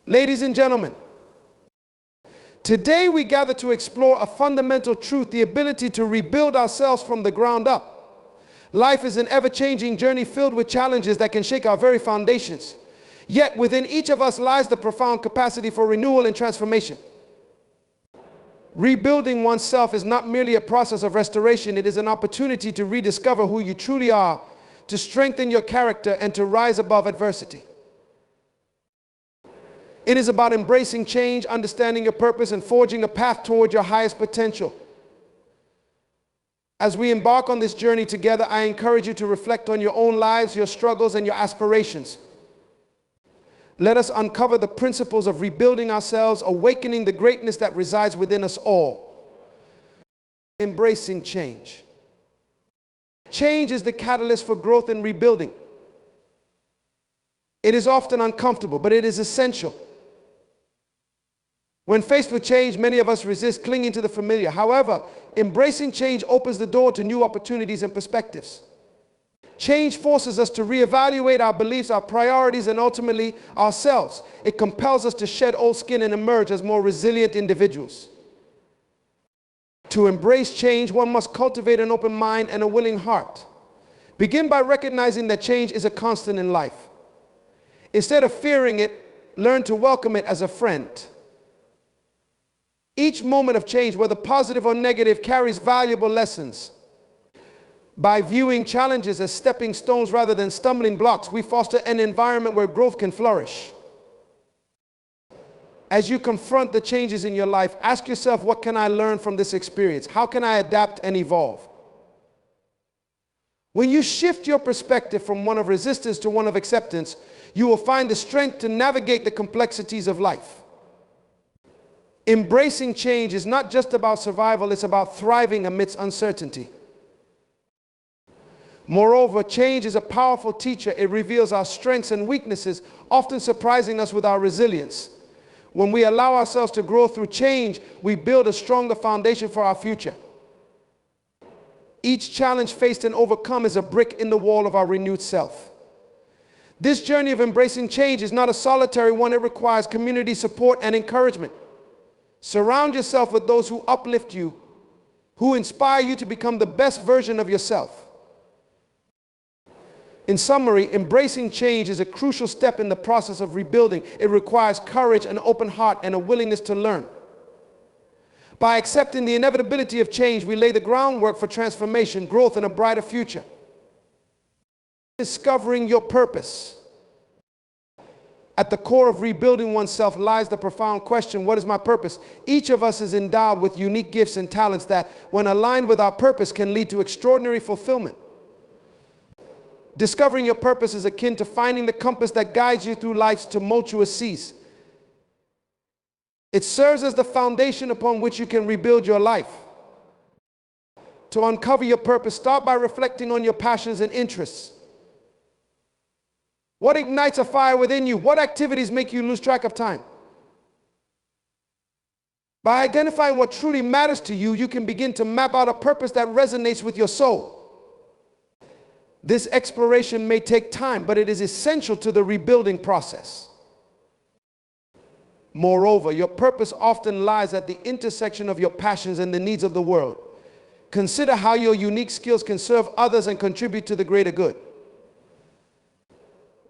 Ladies and gentlemen, today we gather to explore a fundamental truth, the ability to rebuild ourselves from the ground up. Life is an ever-changing journey filled with challenges that can shake our very foundations. Yet within each of us lies the profound capacity for renewal and transformation. Rebuilding oneself is not merely a process of restoration, it is an opportunity to rediscover who you truly are, to strengthen your character, and to rise above adversity. It is about embracing change, understanding your purpose, and forging a path toward your highest potential. As we embark on this journey together, I encourage you to reflect on your own lives, your struggles, and your aspirations. Let us uncover the principles of rebuilding ourselves, awakening the greatness that resides within us all. Embracing change. Change is the catalyst for growth and rebuilding. It is often uncomfortable, but it is essential. When faced with change, many of us resist, clinging to the familiar. However, embracing change opens the door to new opportunities and perspectives. Change forces us to reevaluate our beliefs, our priorities, and ultimately ourselves. It compels us to shed old skin and emerge as more resilient individuals. To embrace change, one must cultivate an open mind and a willing heart. Begin by recognizing that change is a constant in life. Instead of fearing it, learn to welcome it as a friend. Each moment of change, whether positive or negative, carries valuable lessons. By viewing challenges as stepping stones rather than stumbling blocks, we foster an environment where growth can flourish. As you confront the changes in your life, ask yourself, what can I learn from this experience? How can I adapt and evolve? When you shift your perspective from one of resistance to one of acceptance, you will find the strength to navigate the complexities of life. Embracing change is not just about survival, it's about thriving amidst uncertainty. Moreover, change is a powerful teacher. It reveals our strengths and weaknesses, often surprising us with our resilience. When we allow ourselves to grow through change, we build a stronger foundation for our future. Each challenge faced and overcome is a brick in the wall of our renewed self. This journey of embracing change is not a solitary one. It requires community support and encouragement. Surround yourself with those who uplift you, who inspire you to become the best version of yourself. In summary, embracing change is a crucial step in the process of rebuilding. It requires courage, an open heart, and a willingness to learn. By accepting the inevitability of change, we lay the groundwork for transformation, growth, and a brighter future. Discovering your purpose. At the core of rebuilding oneself lies the profound question, what is my purpose? Each of us is endowed with unique gifts and talents that, when aligned with our purpose, can lead to extraordinary fulfillment. Discovering your purpose is akin to finding the compass that guides you through life's tumultuous seas. It serves as the foundation upon which you can rebuild your life. To uncover your purpose, start by reflecting on your passions and interests. What ignites a fire within you? What activities make you lose track of time? By identifying what truly matters to you, you can begin to map out a purpose that resonates with your soul. This exploration may take time, but it is essential to the rebuilding process. Moreover, your purpose often lies at the intersection of your passions and the needs of the world. Consider how your unique skills can serve others and contribute to the greater good.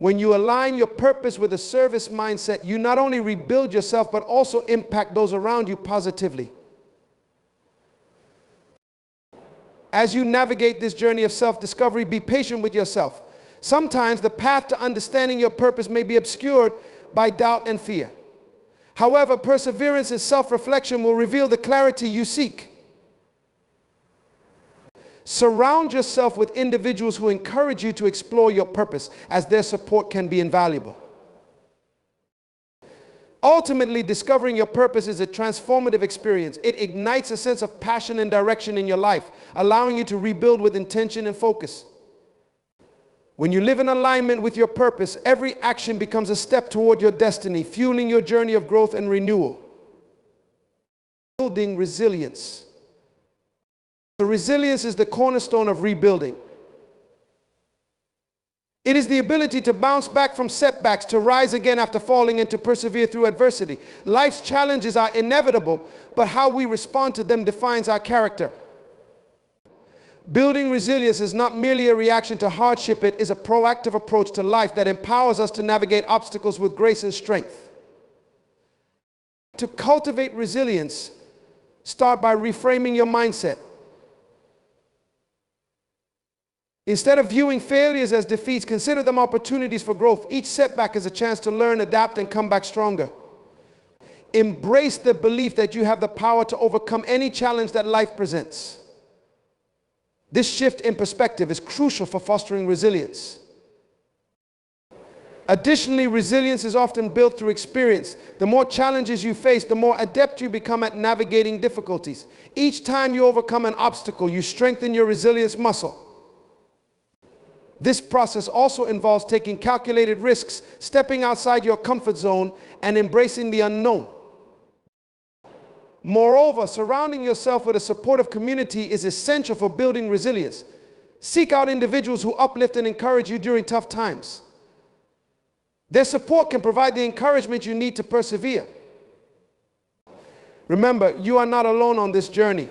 When you align your purpose with a service mindset, you not only rebuild yourself, but also impact those around you positively. As you navigate this journey of self-discovery, be patient with yourself. Sometimes the path to understanding your purpose may be obscured by doubt and fear. However, perseverance and self-reflection will reveal the clarity you seek. Surround yourself with individuals who encourage you to explore your purpose, as their support can be invaluable. Ultimately, discovering your purpose is a transformative experience. It ignites a sense of passion and direction in your life, allowing you to rebuild with intention and focus. When you live in alignment with your purpose, every action becomes a step toward your destiny, fueling your journey of growth and renewal. Building resilience. The resilience is the cornerstone of rebuilding. It is the ability to bounce back from setbacks, to rise again after falling, and to persevere through adversity. Life's challenges are inevitable, but how we respond to them defines our character. Building resilience is not merely a reaction to hardship, it is a proactive approach to life that empowers us to navigate obstacles with grace and strength. To cultivate resilience, start by reframing your mindset. Instead of viewing failures as defeats, consider them opportunities for growth. Each setback is a chance to learn, adapt, and come back stronger. Embrace the belief that you have the power to overcome any challenge that life presents. This shift in perspective is crucial for fostering resilience. Additionally, resilience is often built through experience. The more challenges you face, the more adept you become at navigating difficulties. Each time you overcome an obstacle, you strengthen your resilience muscle. This process also involves taking calculated risks, stepping outside your comfort zone, and embracing the unknown. Moreover, surrounding yourself with a supportive community is essential for building resilience. Seek out individuals who uplift and encourage you during tough times. Their support can provide the encouragement you need to persevere. Remember, you are not alone on this journey.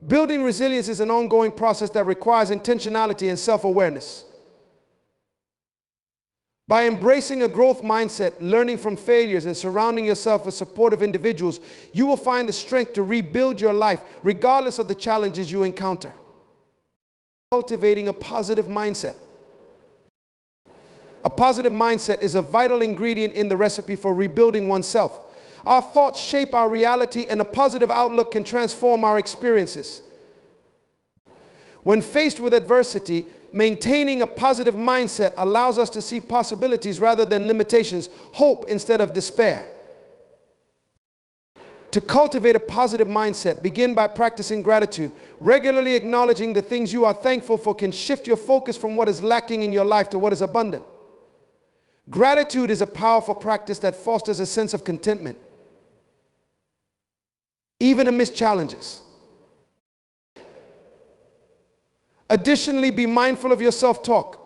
Building resilience is an ongoing process that requires intentionality and self-awareness. By embracing a growth mindset, learning from failures, and surrounding yourself with supportive individuals, you will find the strength to rebuild your life, regardless of the challenges you encounter. Cultivating a positive mindset. A positive mindset is a vital ingredient in the recipe for rebuilding oneself. Our thoughts shape our reality, and a positive outlook can transform our experiences. When faced with adversity, maintaining a positive mindset allows us to see possibilities rather than limitations, hope instead of despair. To cultivate a positive mindset, begin by practicing gratitude. Regularly acknowledging the things you are thankful for can shift your focus from what is lacking in your life to what is abundant. Gratitude is a powerful practice that fosters a sense of contentment, even amidst challenges. Additionally, be mindful of your self-talk.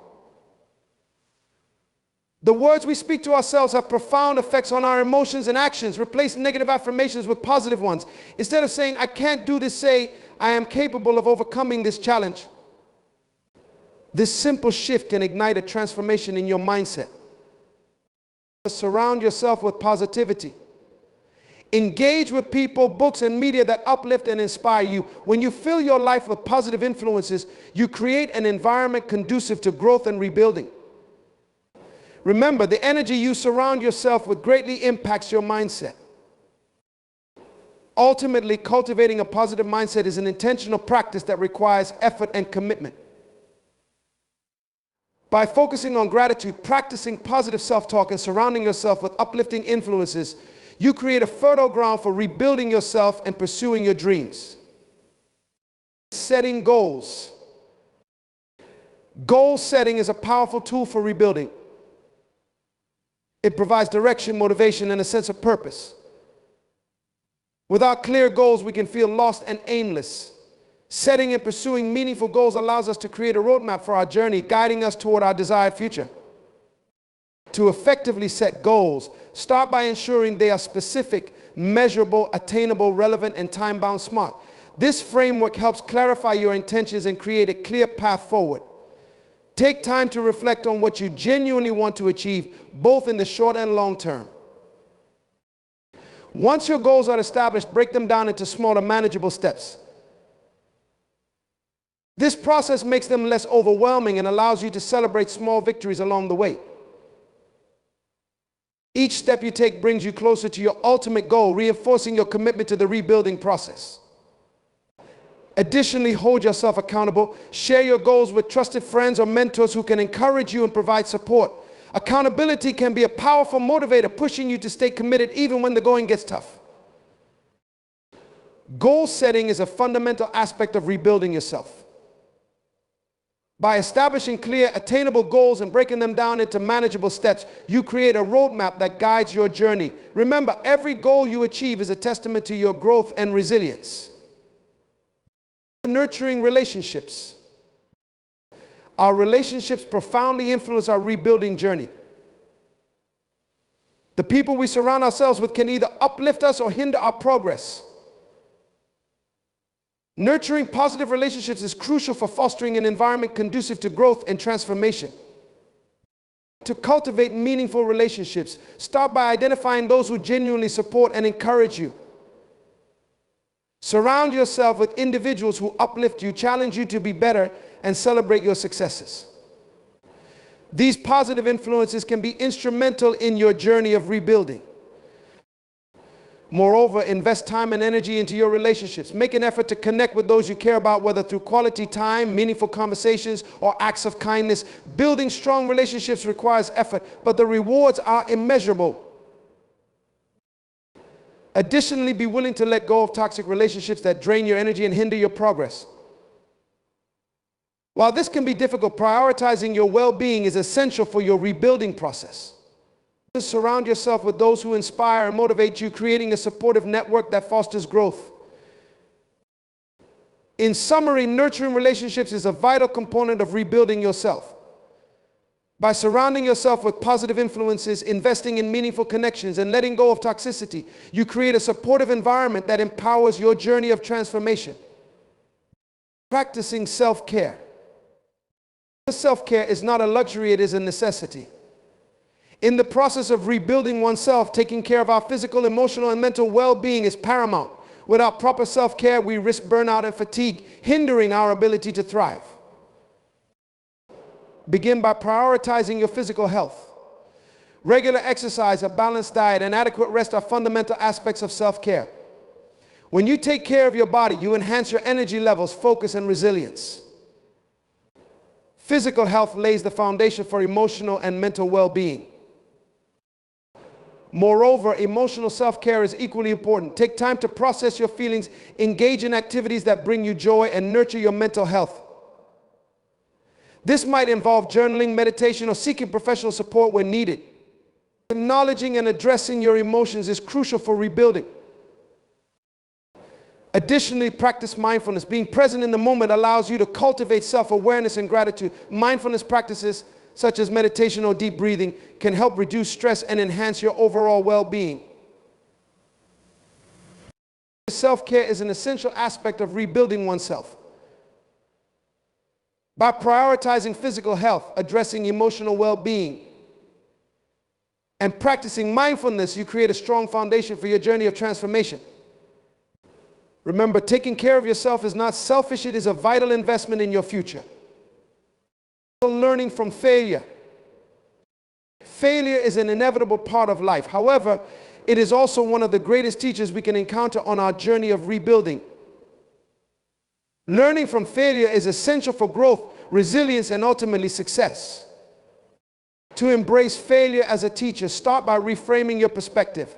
The words we speak to ourselves have profound effects on our emotions and actions. Replace negative affirmations with positive ones. Instead of saying, "I can't do this," say, "I am capable of overcoming this challenge." This simple shift can ignite a transformation in your mindset. Surround yourself with positivity. Engage with people, books, and media that uplift and inspire you. When you fill your life with positive influences, you create an environment conducive to growth and rebuilding. Remember, the energy you surround yourself with greatly impacts your mindset. Ultimately, cultivating a positive mindset is an intentional practice that requires effort and commitment. By focusing on gratitude, practicing positive self-talk, and surrounding yourself with uplifting influences, you create a fertile ground for rebuilding yourself and pursuing your dreams. Setting goals. Goal setting is a powerful tool for rebuilding. It provides direction, motivation, and a sense of purpose. Without clear goals, we can feel lost and aimless. Setting and pursuing meaningful goals allows us to create a roadmap for our journey, guiding us toward our desired future. To effectively set goals, start by ensuring they are specific, measurable, attainable, relevant, and time-bound smart. This framework helps clarify your intentions and create a clear path forward. Take time to reflect on what you genuinely want to achieve, both in the short and long term. Once your goals are established, break them down into smaller, manageable steps. This process makes them less overwhelming and allows you to celebrate small victories along the way. Each step you take brings you closer to your ultimate goal, reinforcing your commitment to the rebuilding process. Additionally, hold yourself accountable. Share your goals with trusted friends or mentors who can encourage you and provide support. Accountability can be a powerful motivator, pushing you to stay committed even when the going gets tough. Goal setting is a fundamental aspect of rebuilding yourself. By establishing clear, attainable goals and breaking them down into manageable steps, you create a roadmap that guides your journey. Remember, every goal you achieve is a testament to your growth and resilience. Nurturing relationships. Our relationships profoundly influence our rebuilding journey. The people we surround ourselves with can either uplift us or hinder our progress. Nurturing positive relationships is crucial for fostering an environment conducive to growth and transformation. To cultivate meaningful relationships, start by identifying those who genuinely support and encourage you. Surround yourself with individuals who uplift you, challenge you to be better, and celebrate your successes. These positive influences can be instrumental in your journey of rebuilding. Moreover, invest time and energy into your relationships. Make an effort to connect with those you care about, whether through quality time, meaningful conversations, or acts of kindness. Building strong relationships requires effort, but the rewards are immeasurable. Additionally, be willing to let go of toxic relationships that drain your energy and hinder your progress. While this can be difficult, prioritizing your well-being is essential for your rebuilding process. Surround yourself with those who inspire and motivate you, creating a supportive network that fosters growth. In summary, nurturing relationships is a vital component of rebuilding yourself. By surrounding yourself with positive influences, investing in meaningful connections, and letting go of toxicity, you create a supportive environment that empowers your journey of transformation. Practicing self-care. Self-care is not a luxury, it is a necessity. In the process of rebuilding oneself, taking care of our physical, emotional, and mental well-being is paramount. Without proper self-care, we risk burnout and fatigue, hindering our ability to thrive. Begin by prioritizing your physical health. Regular exercise, a balanced diet, and adequate rest are fundamental aspects of self-care. When you take care of your body, you enhance your energy levels, focus, and resilience. Physical health lays the foundation for emotional and mental well-being. Moreover, emotional self-care is equally important. Take time to process your feelings, engage in activities that bring you joy, and nurture your mental health. This might involve journaling, meditation, or seeking professional support when needed. Acknowledging and addressing your emotions is crucial for rebuilding. Additionally, practice mindfulness. Being present in the moment allows you to cultivate self-awareness and gratitude. Mindfulness practices such as meditation or deep breathing, can help reduce stress and enhance your overall well-being. Self-care is an essential aspect of rebuilding oneself. By prioritizing physical health, addressing emotional well-being, and practicing mindfulness, you create a strong foundation for your journey of transformation. Remember, taking care of yourself is not selfish, it is a vital investment in your future. Learning from failure. Failure is an inevitable part of life. However, it is also one of the greatest teachers we can encounter on our journey of rebuilding. Learning from failure is essential for growth, resilience, and ultimately success. To embrace failure as a teacher, start by reframing your perspective.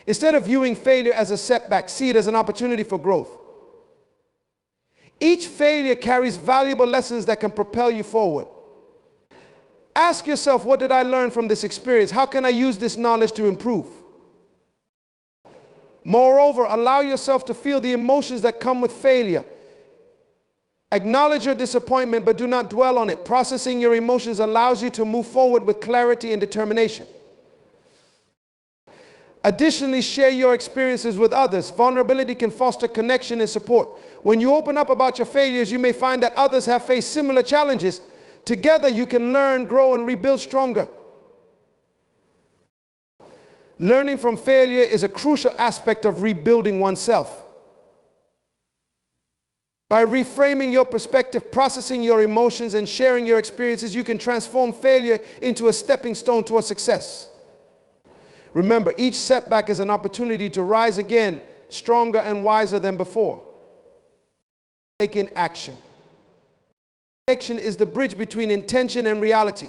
Instead of viewing failure as a setback, see it as an opportunity for growth. Each failure carries valuable lessons that can propel you forward. Ask yourself, what did I learn from this experience? How can I use this knowledge to improve? Moreover, allow yourself to feel the emotions that come with failure. Acknowledge your disappointment, but do not dwell on it. Processing your emotions allows you to move forward with clarity and determination. Additionally, share your experiences with others. Vulnerability can foster connection and support. When you open up about your failures, you may find that others have faced similar challenges. Together, you can learn, grow, and rebuild stronger. Learning from failure is a crucial aspect of rebuilding oneself. By reframing your perspective, processing your emotions, and sharing your experiences, you can transform failure into a stepping stone towards success. Remember, each setback is an opportunity to rise again, stronger and wiser than before. Taking action. Action is the bridge between intention and reality.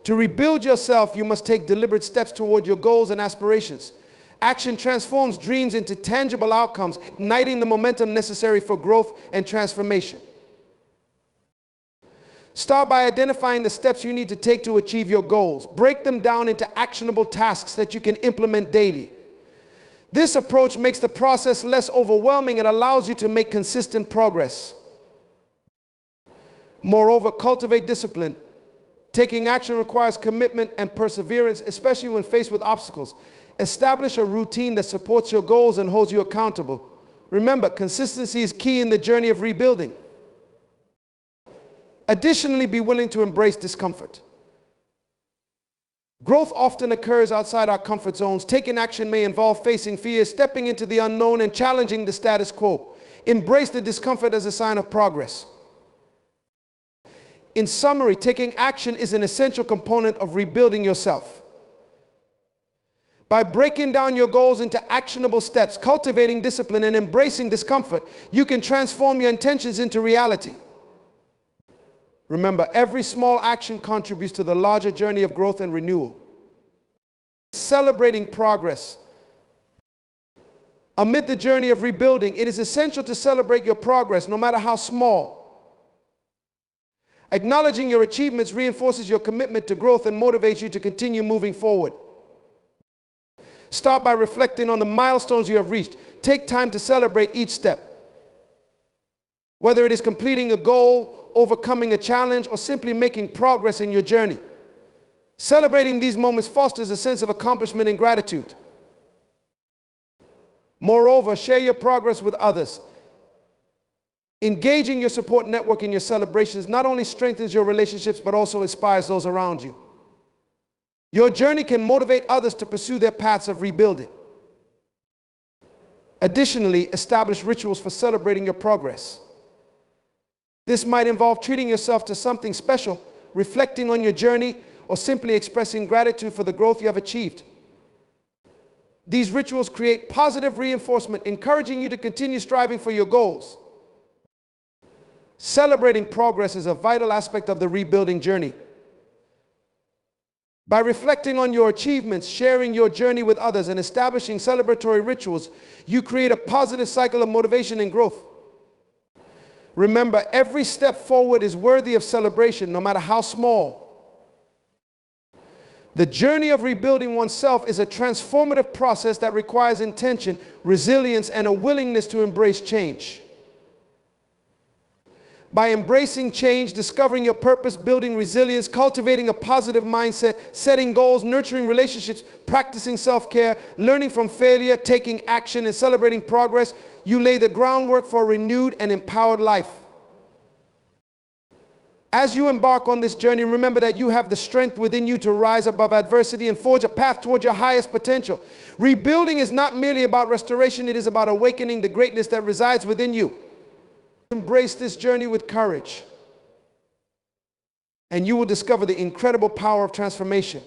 To rebuild yourself, you must take deliberate steps toward your goals and aspirations. Action transforms dreams into tangible outcomes, igniting the momentum necessary for growth and transformation. Start by identifying the steps you need to take to achieve your goals. Break them down into actionable tasks that you can implement daily. This approach makes the process less overwhelming and allows you to make consistent progress. Moreover, cultivate discipline. Taking action requires commitment and perseverance, especially when faced with obstacles. Establish a routine that supports your goals and holds you accountable. Remember, consistency is key in the journey of rebuilding. Additionally, be willing to embrace discomfort. Growth often occurs outside our comfort zones. Taking action may involve facing fears, stepping into the unknown, and challenging the status quo. Embrace the discomfort as a sign of progress. In summary, taking action is an essential component of rebuilding yourself. By breaking down your goals into actionable steps, cultivating discipline, and embracing discomfort, you can transform your intentions into reality. Remember, every small action contributes to the larger journey of growth and renewal. Celebrating progress. Amid the journey of rebuilding, it is essential to celebrate your progress, no matter how small. Acknowledging your achievements reinforces your commitment to growth and motivates you to continue moving forward. Start by reflecting on the milestones you have reached. Take time to celebrate each step. Whether it is completing a goal, overcoming a challenge, or simply making progress in your journey. Celebrating these moments fosters a sense of accomplishment and gratitude. Moreover, share your progress with others. Engaging your support network in your celebrations not only strengthens your relationships, but also inspires those around you. Your journey can motivate others to pursue their paths of rebuilding. Additionally, establish rituals for celebrating your progress. This might involve treating yourself to something special, reflecting on your journey, or simply expressing gratitude for the growth you have achieved. These rituals create positive reinforcement, encouraging you to continue striving for your goals. Celebrating progress is a vital aspect of the rebuilding journey. By reflecting on your achievements, sharing your journey with others, and establishing celebratory rituals, you create a positive cycle of motivation and growth. Remember, every step forward is worthy of celebration, no matter how small. The journey of rebuilding oneself is a transformative process that requires intention, resilience, and a willingness to embrace change. By embracing change, discovering your purpose, building resilience, cultivating a positive mindset, setting goals, nurturing relationships, practicing self-care, learning from failure, taking action, and celebrating progress, you lay the groundwork for a renewed and empowered life. As you embark on this journey, remember that you have the strength within you to rise above adversity and forge a path toward your highest potential. Rebuilding is not merely about restoration, it is about awakening the greatness that resides within you. Embrace this journey with courage, and you will discover the incredible power of transformation.